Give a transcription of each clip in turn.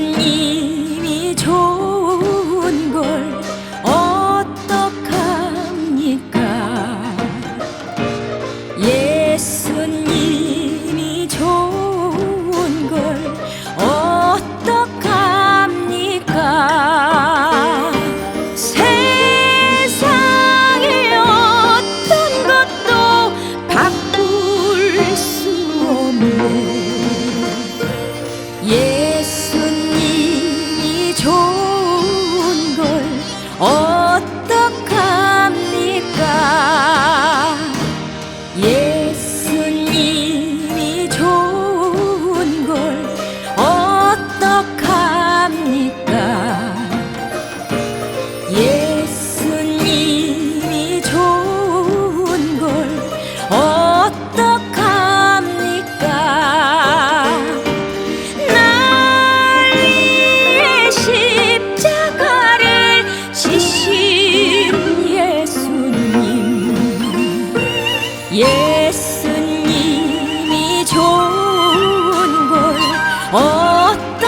예수님이 좋은 걸 어떡합니까? 예수님이 좋은 걸 어떡합니까? 세상의 어떤 것도 바꿀 수 없네. 예수님이 좋은 걸 어떡합니까? 예수님이 좋은 걸 어떡합니까? 예수님이 좋은 걸 어떡합니까? 날 위해 십자가를 지신 예수님이 좋은 걸 어떡합니까?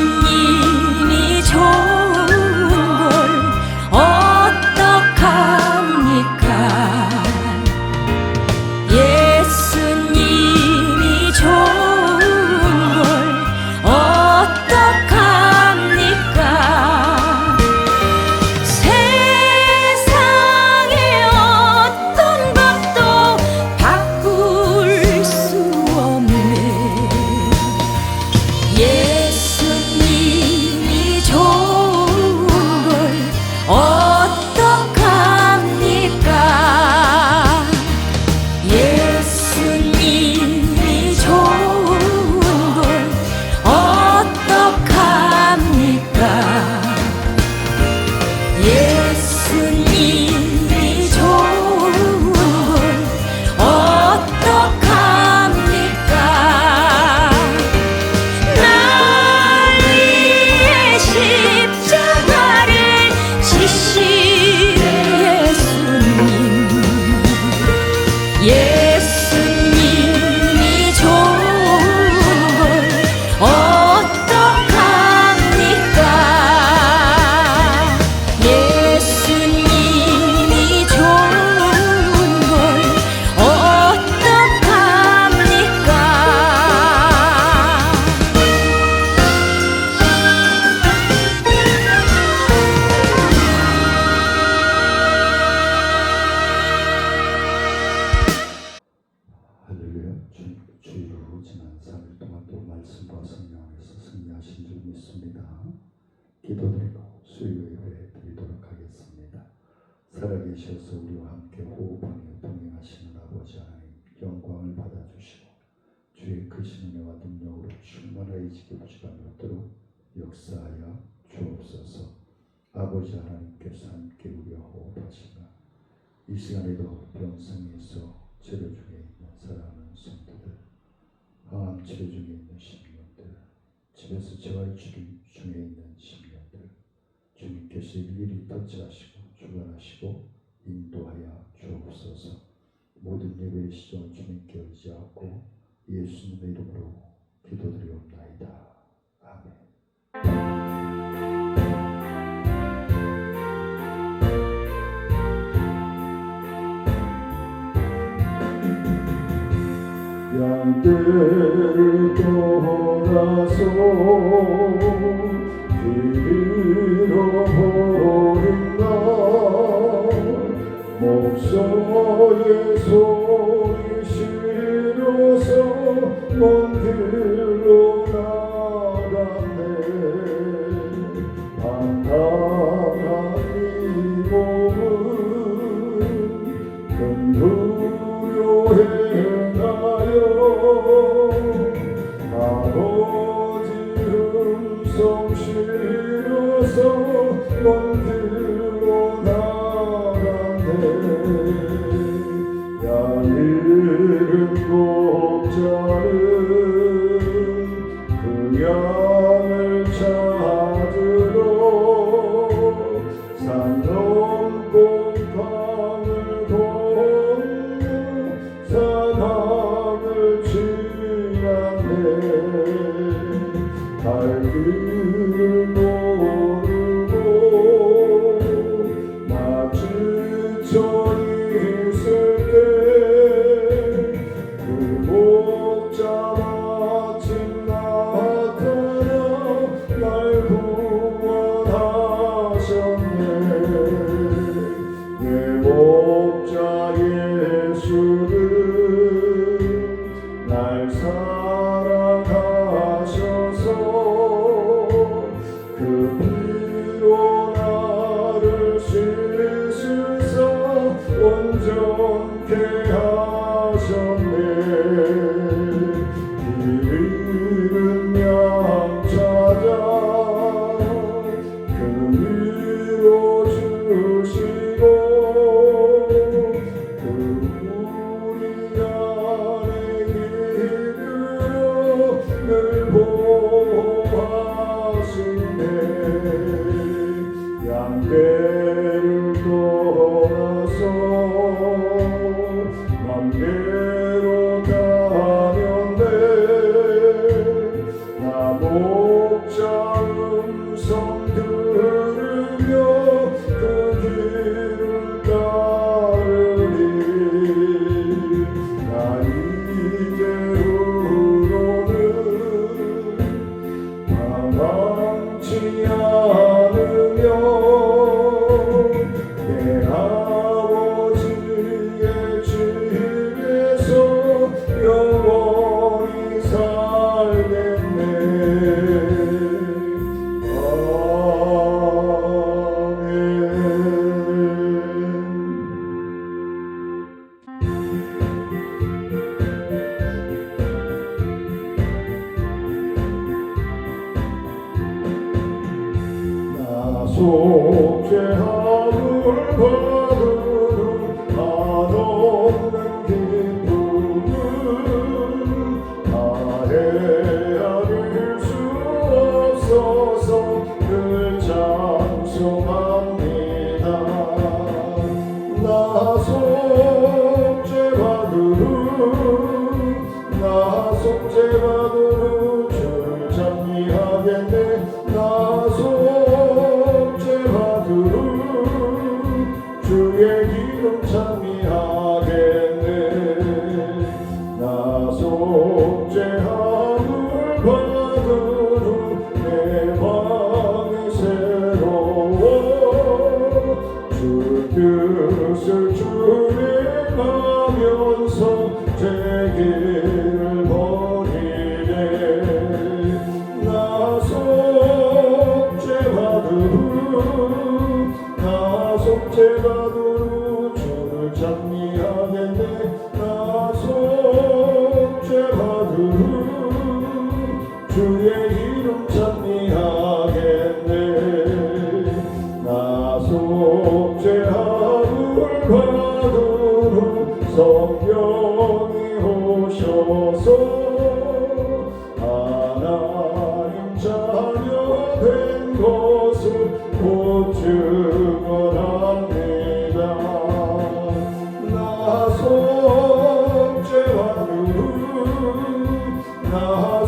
예수님이 좋은 걸 어떡합니까? 예수님이 좋은 걸 어떡합니까? 세상의 어떤 것도 바꿀 수 없네. 예수님이 좋은 걸 어떡합니까? 예수님이 좋은 걸 어떡합니까? 예수님이 좋은 걸 어떡합니까? 날 위해 십자가를 지신 예수님이 좋은 걸 어떡합니까? 예수님이 좋은 걸 어떡합니까? 할렐루야. 주일로 지난 3일 동안 또 말씀과 성령 안에서 승리하신 줄 믿습니다. 기도드리고 수요 예배 드리도록 하겠습니다. 살아계셔서 우리와 함께 호흡하며 동행하시는 아버지 하나님, 영광을 받아주시고 주의 크신 은혜와 능력으로 충만하게 지켜주시도록 역사하여 주옵소서. 아버지 하나님께서 함께 우리와 호흡하시나 이 시간에도 병상에서 치료 중에 있는 사랑하는 성도들, 항암 치료 중에 있는 심령들, 집에서 재활 치료 중에 있는 심령들, 주님께서 일일이 터치하시고 주관하시고 인도하여 주옵소서. 모든 예배의 시종을 주님께 의지하고 예수님의 이름으로 기도드리옵나이다. 아멘. 양떼를 떠나서 길 잃어버린 나, 목소의 소리 실어서 먼 길로 나갔네. 안타한 이 몸은 큰 두려움에 아버지 음성 실어서 먼 길로 나갔네. 얄미운 목자는 그 양을 찾으러 산 넘고 강을 건너 사막을 지나네 갈 길을 모르고 나 지쳐 있을 때 그 목자 마침 나타나 날 구원하셨네 내 목자 예수는 날 사랑하셔서 그 피로 나를 씻으사 온전케 하셨네 잃은 양 찾아 그 위로 주시고 그 우리 안에 이끌어 늘 보호하시네 양떼를 떠나서 맘대로 다녔네 나 목자 음성 들으며 그 길을 따르리 나 이제후로는 망치 않으며 내 아버지의 집에서 영원히 살겠네 나 속죄함을 받으는 한없는 기쁨을 다 헤아릴 수 없어서 늘 찬송합니다 나 속죄받으러 주를 찬미하겠네 나 속죄받으러 주의 기름 찬미하겠네 나 속죄함을 받으러 내 맘이 새로워 주 뜻을 준행하면서 제 길을 버리네 나 속죄받으러 주를 찬미하겠네 나 속죄받으러 주의 이름 찬미하겠네 나 속죄함을 받으러 성령이 오셔서 하나님 자녀 된 것을 곧 증언합니다 나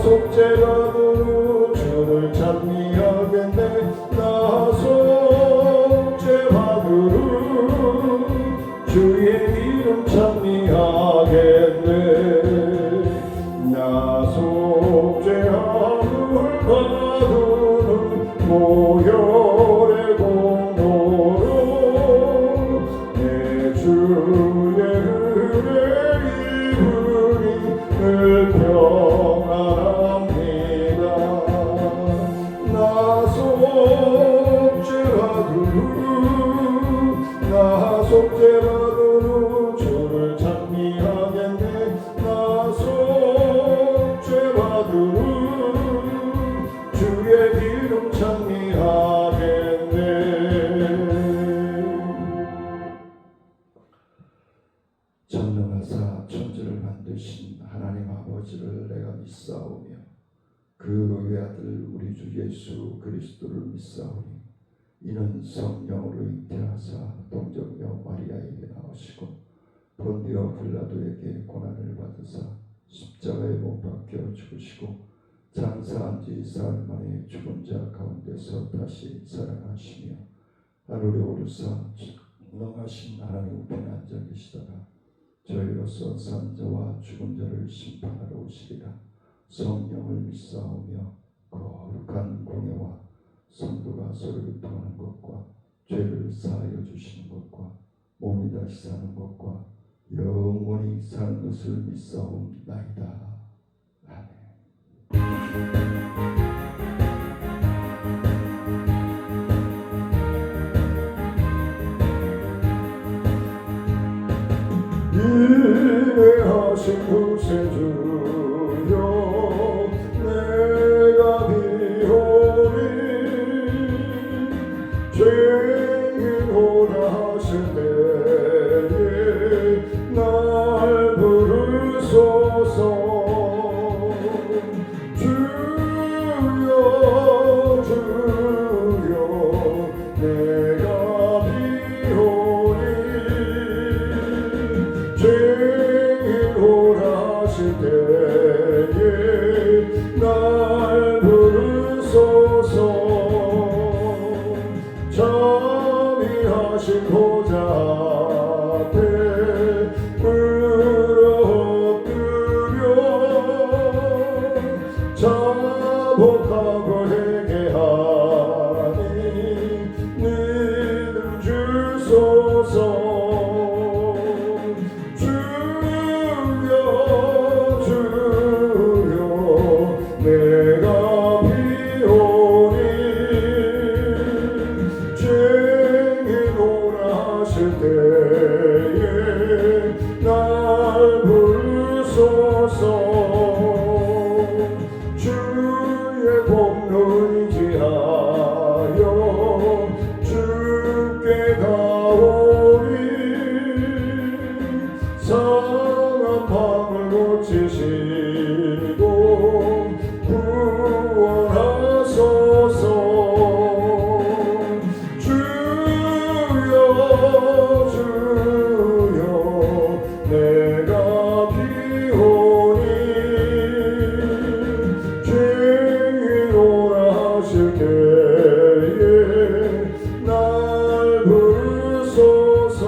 속죄받으러 주를 찬미하겠네 나 속죄받으러 주의 이름 찬미하겠네 나 속죄함을 받으러 모혈의 공로로 내 주의 은혜 입으니 늘 평안합니다 나 속죄받으러 주를 찬미하겠네 나 속죄받으러 주의 이름 찬미하겠네 전능하사 천지를 만드신 하나님 아버지를 내가 믿사오며 그 그 외아들 우리 주 예수 그리스도를 믿사오니 이는 성령으로 잉태하사 동정녀 마리아에게 나오시고 본디오 빌라도에게 고난을 받으사 십자가에 못 박혀 죽으시고 장사한 지 사흘 만에 죽은 자 가운데서 다시 살아나시며 하늘에 오르사 능하신 하나님 우편에 앉아 계시다가 저희로서 산 자와 죽은 자를 심판하러 오시리라. 성령을 믿사오며 거룩한 공예와 성도가 서로를 통하는 것과 죄를 사하여 주시는 것과 몸이 다시 사는 것과 영원히 사는 것을 믿사옵나이다. 아멘. 인내하신 구세주여 내가 비오니 죄인오라 하실 때에 날 부르소서. 주여 주여 내가 비오니 죄인오라 하실 때에 날 부르소서. 자비하신 보좌 앞에 물어엎드려 자복하고 회개하니 믿음 주소서. 주여 주여 내가 비오니 죄인오라 하실 때에 날 부르소서. 주의 공로 의지하여 주께 가오리 상한 마음을 고치시고 구원하소서. 주여 주여 내가 비오니 죄인오라 하실 때에 날 부르소서.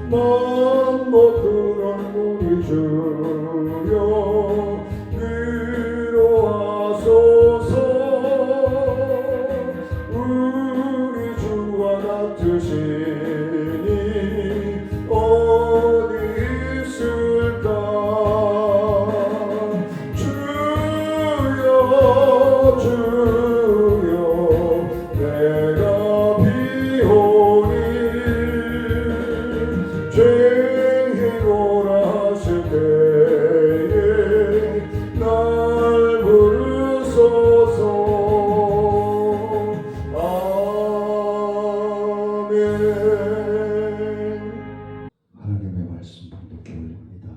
만복 그런 우리 주여 위로하소서. 우리 주와 같으시니 어디 있을까. 주여 주여 내가 비오니 죄인오라 하실 때에 날 부르소서. 아멘. 하나님의 말씀 봉독해 올립니다.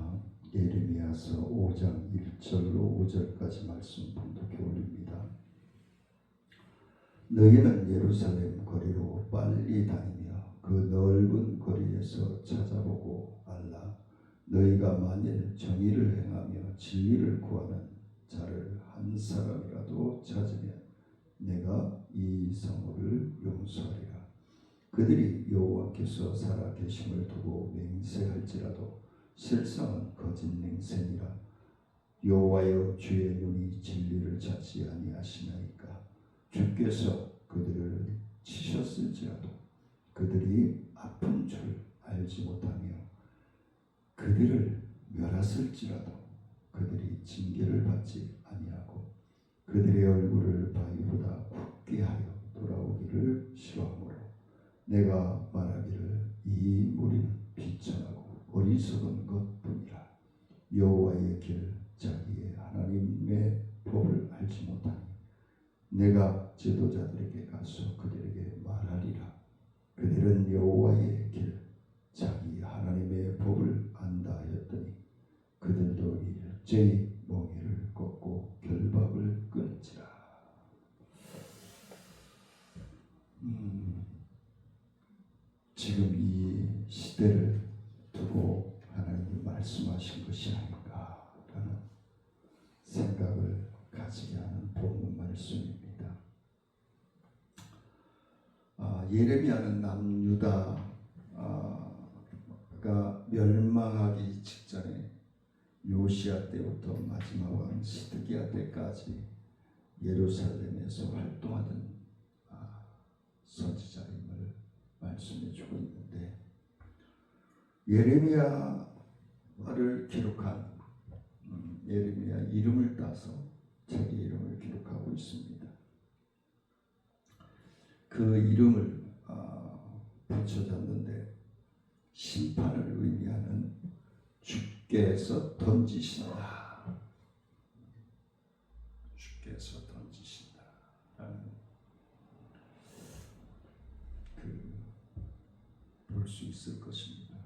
예레미야서 5장 1절로 5절까지 말씀 봉독해 올립니다. 너희는 예루살렘 거리로 빨리 다니며 그 넓은 거리에서 찾아보고 알라. 너희가 만일 정의를 행하며 진리를 구하는 자를 한 사람이라도 찾으면 내가 이 성읍을 용서하리라. 그들이 여호와께서 살아 계심을 두고 맹세할지라도 실상은 거짓 맹세니라. 여호와여 주의 눈이 진리를 찾지 아니하시나이까. 주께서 그들을 치셨을지라도 그들이 아픈 줄 알지 못하며 그들을 멸하실지라도 그들이 징계를 받지 아니하고 그들의 얼굴을 바위보다 굳게 하여 돌아오기를 싫어하므로 내가 말하기를 이 무리는 비천하고 어리석은 것뿐이라. 여호와의 길 자기의 하나님의 법을 알지 못하니 내가 지도자들에게 가서 그들에게 말하리라. 그들은 여호와의 길 자기 하나님의 법을 안다 하였더니 그들도 일제히 멍에를 걷고 시대를 두고 하나님이 말씀하신 것이 아닌가라는 생각을 가지게 하는 본문 말씀입니다. 예레미야는 남유다가 멸망하기 직전에 요시야 때부터 마지막 왕 시드기야 때까지 예루살렘에서 활동하던 선지자임을 말씀해 주고 있는데, 예레미야를 기록한 예레미야 이름을 따서 자기 이름을 기록하고 있습니다. 그 이름을 붙여졌는데 심판을 의미하는 주께서 던지신다, 주께서 던지신다 라는 볼 수 있을 것입니다.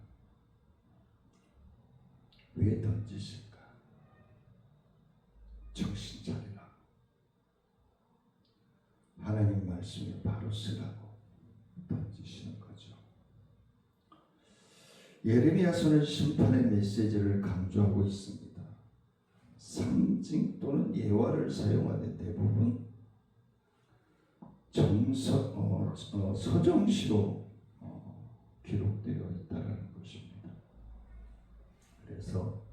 왜 던지실까? 정신 차리라. 하나님 말씀이 바로 쓰라고 던지시는 거죠. 예레미야서는 심판의 메시지를 강조하고 있습니다. 상징 또는 예화를 사용하되 대부분 서정시로 기록되어 있다는 것입니다. 그래서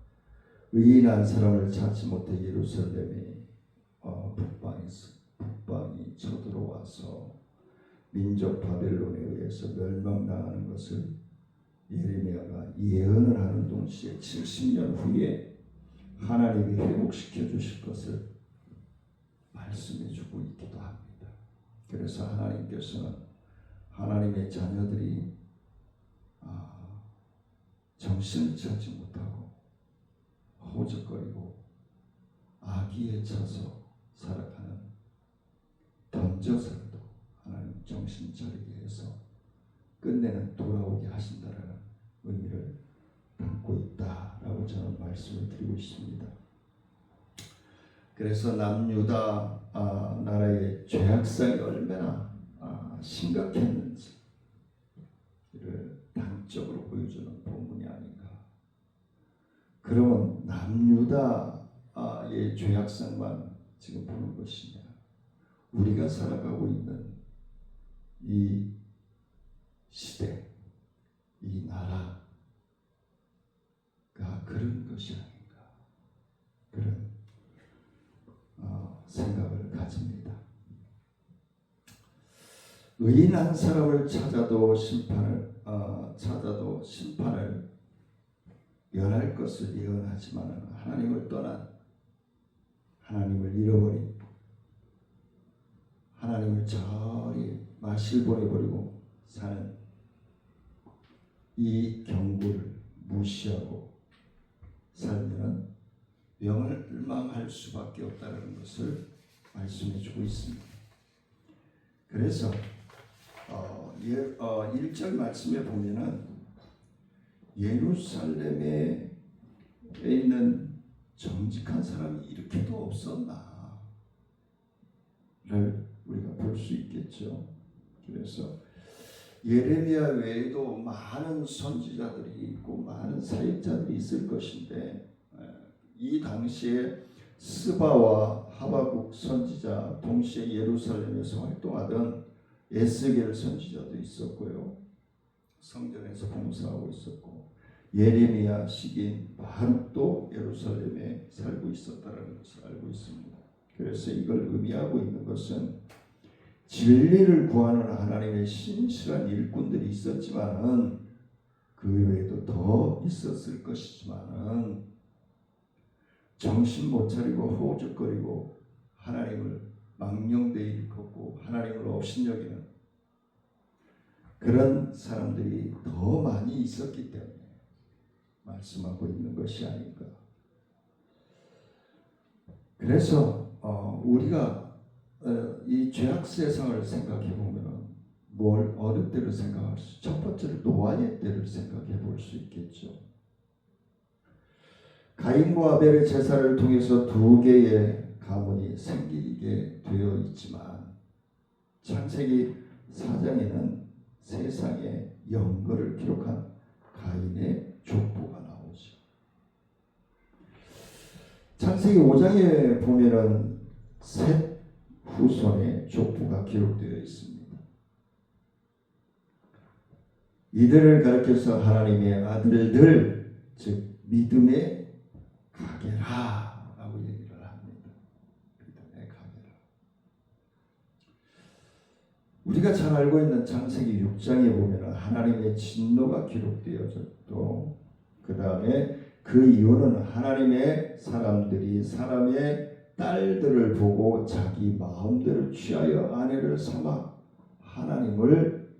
의인한 사람을 찾지 못해 예루살렘이 북방이 쳐들어와서 민족 바벨론에 의해서 멸망당하는 것을 예레미야가 예언을 하는 동시에 70년 후에 하나님이 회복시켜 주실 것을 말씀해 주고 있기도 합니다. 그래서 하나님께서는 하나님의 자녀들이 정신을 차지 못하고 허우적거리고 악의에 차서 살아가는 던져서라도 하나님 정신 차리게 해서 끝내는 돌아오게 하신다라는 의미를 담고 있다라고 저는 말씀을 드리고 있습니다. 그래서 남유다 나라의 죄악성이 얼마나 심각했는지를 단적으로 보여주는 본문이 아닌가. 그러면 남유다의 죄악성만 지금 보는 것이냐, 우리가 살아가고 있는 이 시대, 이 나라가 그런 것이 아닌가, 그런 생각을 가집니다. 의인한 사람을 찾아도 심판을 면할 것을 예언하지만 하나님을 떠난, 하나님을 잃어버린, 하나님을 저리 마실 보내버리고 사는 이 경고를 무시하고 살면 멸망할 수밖에 없다는 것을 말씀해 주고 있습니다. 그래서 1절 말씀에 보면은 예루살렘에 있는 정직한 사람이 이렇게도 없었나 를 우리가 볼 수 있겠죠. 그래서 예레미야 외에도 많은 선지자들이 있고 많은 사역자들이 있을 것인데, 이 당시에 스바와 하바국 선지자, 동시에 예루살렘에서 활동하던 에스겔 선지자도 있었고요, 성전에서 봉사하고 있었고, 예레미야 시기인 바룩도 예루살렘에 살고 있었다는 것을 알고 있습니다. 그래서 이걸 의미하고 있는 것은 진리를 구하는 하나님의 신실한 일꾼들이 있었지만은 그 외에도 더 있었을 것이지만은 정신 못 차리고 허우적거리고 하나님을 망령되이 일컫고 하나님을 업신여기는 그런 사람들이 더 많이 있었기 때문에 말씀하고 있는 것이 아닌가. 그래서 우리가 이 죄악 세상을 생각해 보면은 어느 때를 생각할 수? 첫 번째로 노아의 때를 생각해 볼 수 있겠죠. 가인과 아벨의 제사를 통해서 두 개의 가문이 생기게 되어 있지만 창세기 4장에는 세상의 영거를 기록한 가인의 족보가 나오죠. 창세기 5장에 보면은 셋 후손의 족보가 기록되어 있습니다. 이들을 가리켜서 하나님의 아들들, 즉 믿음의 가게라 라고 얘기를 합니다. 믿음의 가게라. 우리가 잘 알고 있는 창세기 6장에 보면 하나님의 진노가 기록되어졌고, 그 다음에 그 이유는 하나님의 사람들이 사람의 딸들을 보고 자기 마음대로 취하여 아내를 삼아 하나님을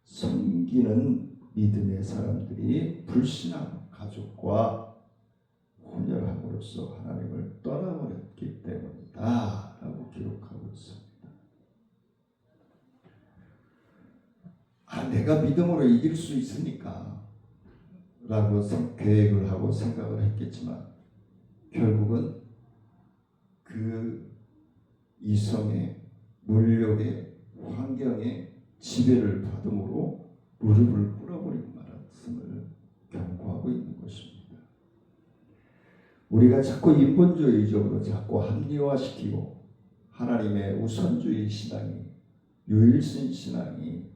섬기는 믿음의 사람들이 불신한 가족과 혼혈함으로써 하나님을 떠나버렸기 때문이다 라고 기록하고 있습니다. 내가 믿음으로 이길 수 있으니까 라고 계획을 하고 생각을 했겠지만 결국은 그 이성의 물욕의 환경의 지배를 받음으로 무릎을 꿇어버리고 말았음을 경고하고 있는 것입니다. 우리가 자꾸 인본주의적으로 자꾸 합리화시키고 하나님의 우선주의 신앙이, 유일신 신앙이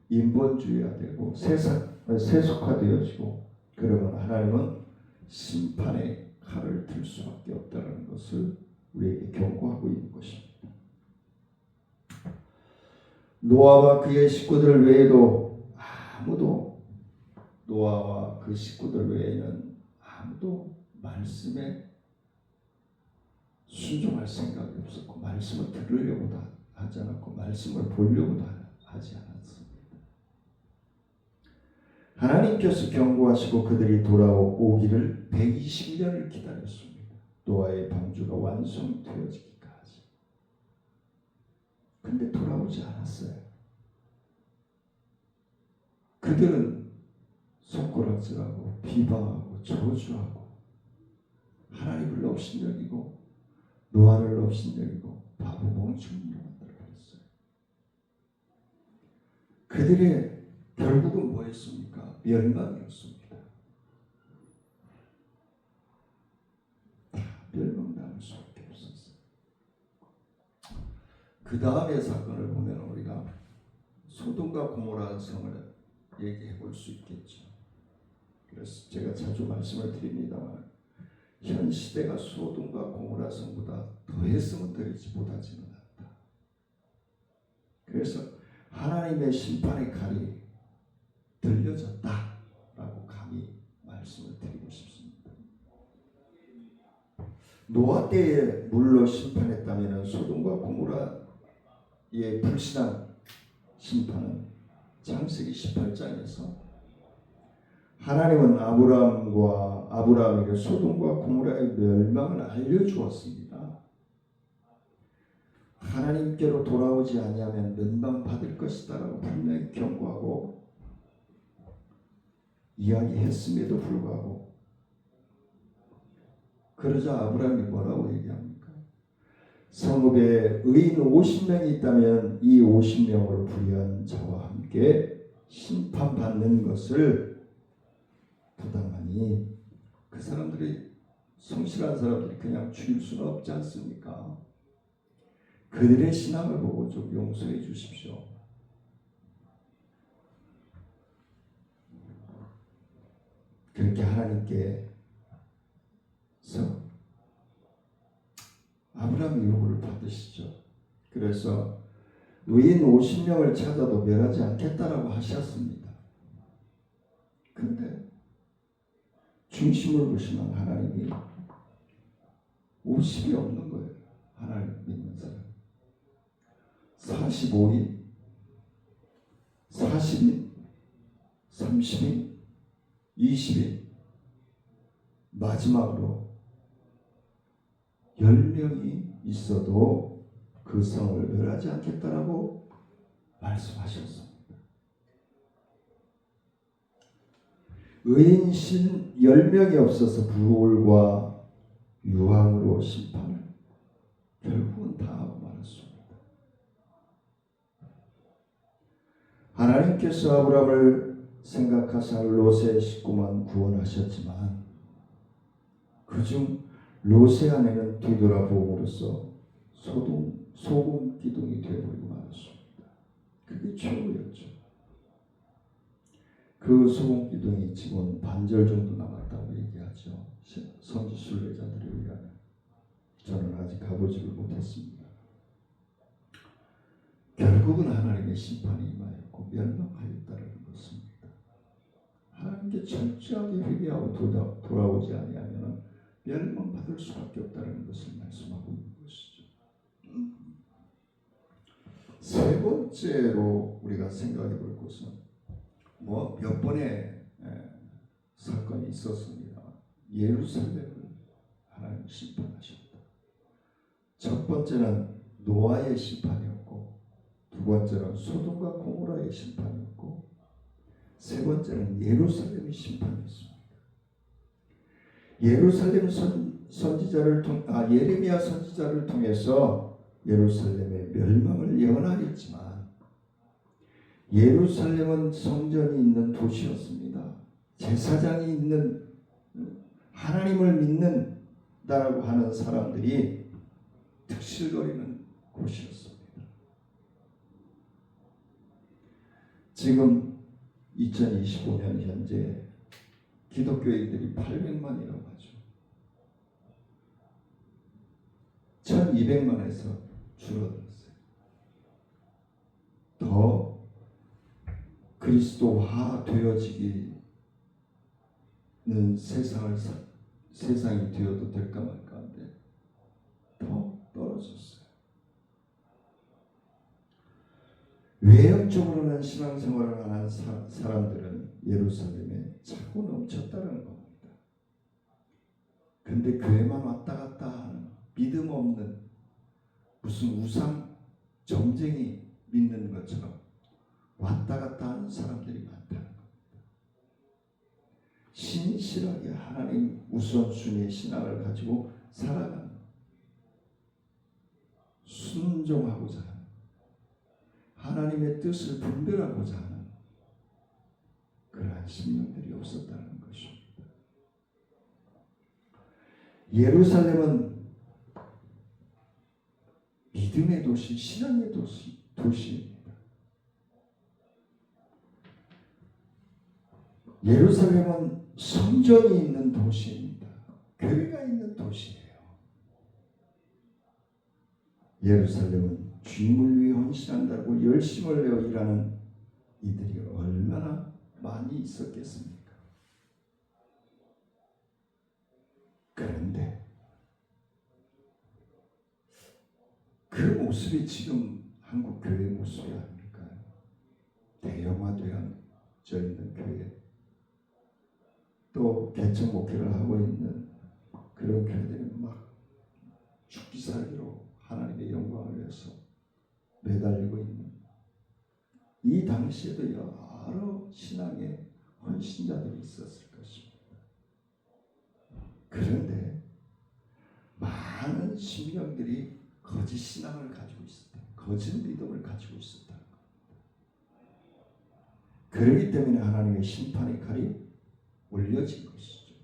인본주의화되고 세속화되어지고, 그러면 하나님은 심판의 칼을 들 수밖에 없다는 것을 우리에게 경고하고 있는 것입니다. 노아와 그의 식구들 외에도 노아와 그 식구들 외에는 아무도 말씀에 순종할 생각이 없었고, 말씀을 들으려고도 하지 않았고, 말씀을 보려고도 하지 않았습니다. 하나님께서 경고하시고 그들이 돌아오기를 120년을 기다렸습니다. 노아의 방주가 완성되어지기까지. 근데 돌아오지 않았어요. 그들은 손가락질하고 비방하고 저주하고 하나님을 업신여기고 노아를 업신여기고 바보 멍청이로 만들어버렸어요. 그들의 결국은 뭐였습니까? 멸망이었습니다. 다 멸망당할 수밖에 없었어요. 그 다음의 사건을 보면 우리가 소돔과 고모라 성을 얘기해 볼 수 있겠죠. 그래서 제가 자주 말씀을 드립니다만 현 시대가 소돔과 고모라 성보다 더했으면 더하지 못하지는 않다. 그래서 하나님의 심판의 칼이 들려졌다라고 감히 말씀을 드리고 싶습니다. 노아 때에 물로 심판했다면 소돔과 고모라의 불신한 심판은 창세기 18장에서 하나님은 아브라함에게 소돔과 고모라의 멸망을 알려주었습니다. 하나님께로 돌아오지 아니하면 멸망받을 것이다라고 분명히 경고하고 이야기했음에도 불구하고, 그러자 아브라함이 뭐라고 얘기합니까? 성읍에 의인 50명이 있다면 이 50명을 불의한 자와 함께 심판받는 것을 부당하니, 그 사람들이 성실한 사람들이 그냥 죽일 수는 없지 않습니까? 그들의 신앙을 보고 좀 용서해 주십시오. 그렇게 하나님께서 아브라함의 요구를 받으시죠. 그래서 의인 50명을 찾아도 멸하지 않겠다라고 하셨습니다. 그런데 중심을 보시면 하나님이 50이 없는 거예요. 하나님 믿는 사람 45인, 40인, 30인, 20인, 마지막으로 10명이 있어도 그 성을 멸하지 않겠다라고 말씀하셨습니다. 의인신 10명이 없어서 불과 유황으로 심판을 결국은 다 하고 말았습니다. 하나님께서 아브라함을 생각하사 롯의 식구만 구원하셨지만 그중 롯의 아내는 뒤돌아보므로써 소금 기둥이 되어버리고 말았습니다. 그게 최후였죠. 그 소금 기둥이 지금 반절 정도 남았다고 얘기하죠. 선지 순례자들에 의하면. 저는 아직 가보지를 못했습니다. 결국은 하나님의 심판이 임하였고 멸망하였다는 것입니다. 하나님께 철저하게 회개하고 돌아오지 아니하면 멸망받을 수밖에 없다는 것을 말씀하고 있는 것이죠. 세 번째로 우리가 생각해 볼 것은 몇 번의 사건이 있었습니다. 예루살렘을 하나님 심판하셨다. 첫 번째는 노아의 심판이었고, 두 번째는 소돔과 고모라의 심판이었고, 세 번째는 예루살렘의 심판이었습니다. 예루살렘 예레미야 선지자를 통해서 예루살렘의 멸망을 예언하였지만 예루살렘은 성전이 있는 도시였습니다. 제사장이 있는, 하나님을 믿는다라고 하는 사람들이 득실거리는 곳이었습니다. 지금 2025년 현재 기독교인들이 800만이라고 하죠. 1200만에서 줄어들었어요. 더 그리스도화 되어지기는 세상이 되어도 될까 말까 한데 더 떨어졌어요. 외형적으로는 신앙생활을 하는 사람들은 예루살렘에 차고 넘쳤다는 겁니다. 근데 교회만 왔다 갔다 하는 믿음 없는 무슨 우상 점쟁이 믿는 것처럼 왔다 갔다 하는 사람들이 많다는 겁니다. 신실하게 하나님 우선순위의 신앙을 가지고 살아가는, 순종하고자 하는, 하나님의 뜻을 분별하고자 하는 그러한 심령들이 없었다는 것입니다. 예루살렘은 믿음의 도시, 신앙의 도시입니다. 예루살렘은 성전이 있는 도시입니다. 교회가 있는 도시예요. 예루살렘은 주님을 위해 헌신한다고 열심을 내어 일하는 이들이 얼마나 많이 있었겠습니까? 그런데 그 모습이 지금 한국 교회 모습이 아닙니까? 대형화되어 있는 교회, 또 개척 목회를 하고 있는 그런 교회들이 막 죽기 살기로 하나님의 영광을 위해서 매달리고 있는, 이 당시에도 여러 신앙의 헌신자들이 있었을 것입니다. 그런데 많은 심령들이 거짓 신앙을 가지고 있었다, 거짓 믿음을 가지고 있었다는 겁니다. 그렇기 때문에 하나님의 심판의 칼이 올려진 것이죠.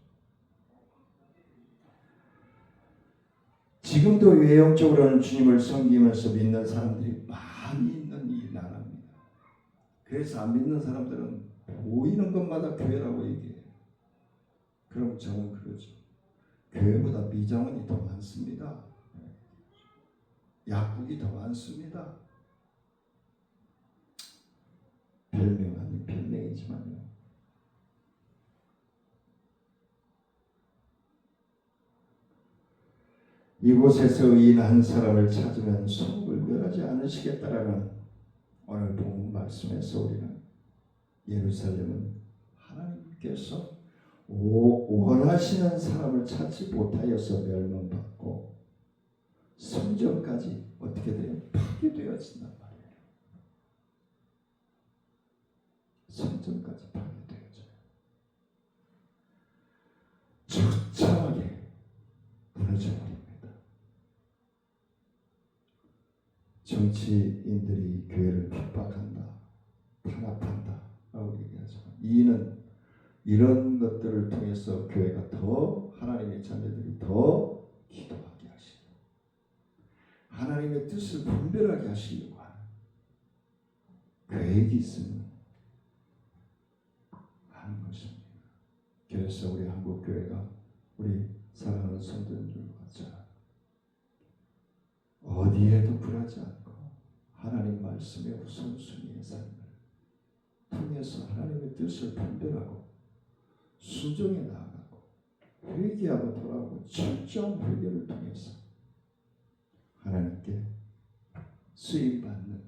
지금도 외형적으로는 주님을 섬기면서 믿는 사람들이 많이 있는 이 나라입니다. 그래서 안 믿는 사람들은 보이는 것마다 교회라고 얘기해요. 그럼 저는 그러죠. 교회보다 미장원이 더 많습니다. 약국이 더 많습니다. 별명 아닌 별명이지만요. 이곳에서 의인 한 사람을 찾으면 성읍을 멸하지 않으시겠다라는 오늘 본 말씀에서 우리는 예루살렘은 하나님께서 원하시는 사람을 찾지 못하여서 멸망받고 성전까지 어떻게 돼요? 파괴되어진단 말이에요. 성전까지 파괴되어져요. 처참하게 무너져버립니다. 정치인들이 교회를 핍박한다, 탄압한다, 라고 얘기하지만 이는 이런 것들을 통해서 교회가 더 하나님의 자녀들이 더 기도하게 하시고 하나님의 뜻을 분별하게 하시려고 하는 계획이 있으면 하는 것입니다. 그래서 우리 한국 교회가 우리 사랑하는 성도님들과 같이 어디에도 굴하지 않고 하나님 말씀의 우선순위의 삶을 통해서 하나님의 뜻을 분별하고 순종해 나아가고 회개하고 돌아오고 철저한 회개를 통해서 하나님께 쓰임받는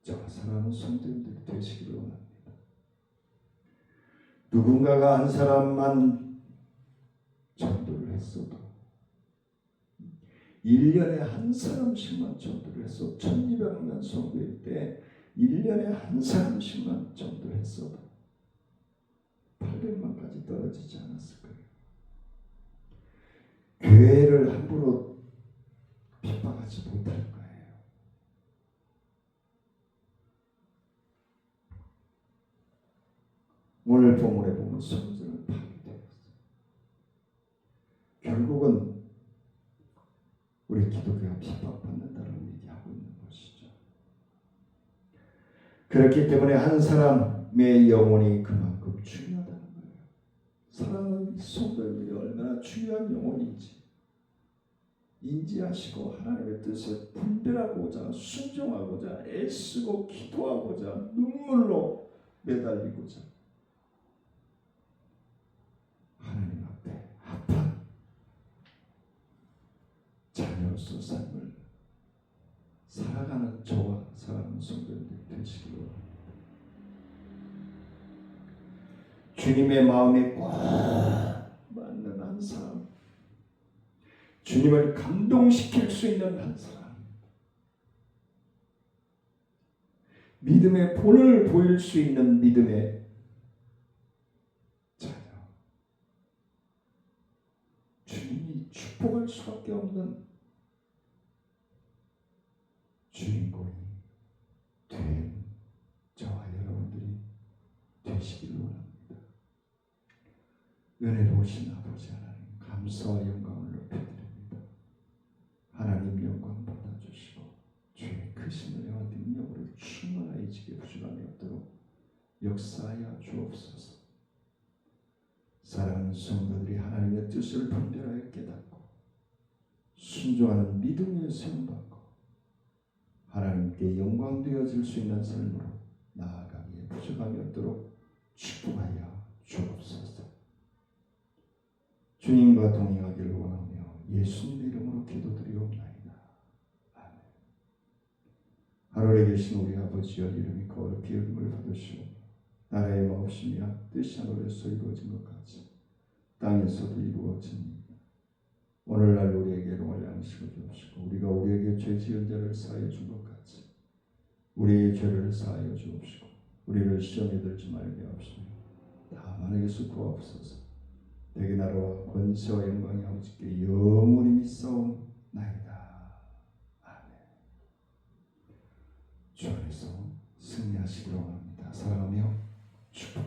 저와 사랑하는 성도님들이 되시기를 원합니다. 누군가가 한 사람만 전도를 했어도 1년에 한 사람씩만 전도를 했어 1200명 성도일 때 1년에 한 사람씩만 전도했어도 800만까지 떨어지지 않았을 거예요. 교회를 함부로 핍박하지 못할 거예요. 오늘 본문에 보면 성전은 파괴되었어요. 결국은 우리 기독교가 핍박받는다는 얘기하고 있는 것이죠. 그렇기 때문에 한 사람의 영혼이 그만큼 중요하다는 거예요. 사랑하는 성도들이 얼마나 중요한 영혼인지 인지하시고 하나님의 뜻을 분별하고자 순종하고자 애쓰고 기도하고자 눈물로 매달리고자 하나님 앞에 합한 자녀로서 삶을 살아가는 저와 사랑하는 성도님들이 되시기를 원합니다. 주님의 마음에 꼭 맞는 한 사람, 주님을 감동시킬 수 있는 한 사람, 믿음의 본을 보일 수 있는 믿음의 자녀, 주님이 축복할 수밖에 없는 주인공이 된 저와 여러분들이 되시기를 원합니다. 은혜로우신 아버지 하나님, 감사와 영광을 높여드립니다. 하나님 영광 받아주시고 주의 크신 은혜와 능력으로 충만하여지게 부족함이 없도록 역사하여 주옵소서. 사랑하는 성도들이 하나님의 뜻을 분별하여 깨닫고 순종하는 믿음의 세움받고 하나님께 영광 되어질 수 있는 삶으로 나아가기에 부족함이 없도록 축복하여 주옵소서. 주님과 동행하기를 원하며 예수님의 이름으로 기도드리옵나이다. 아멘. 하늘에 계신 우리 아버지여, 이름이 거룩히 여김을 받으시오. 나라의 마옵시며 뜻이 하늘에서 이루어진 것 같이 땅에서도 이루어집니다. 오늘날 우리에게 일용할 양식을 주옵시고 우리가 우리에게 죄 지은 자를 사하여 준 것 같이 우리의 죄를 사하여 주옵시고 우리를 시험에 들지 말게 하옵시며 다만 에게서 구하옵소서. 대개 나라와 권세와 영광이 아버지께 영원히 믿사옵나이다. 아멘. 주 안에서 승리하시기를 원합니다. 사랑하며 축복합니다.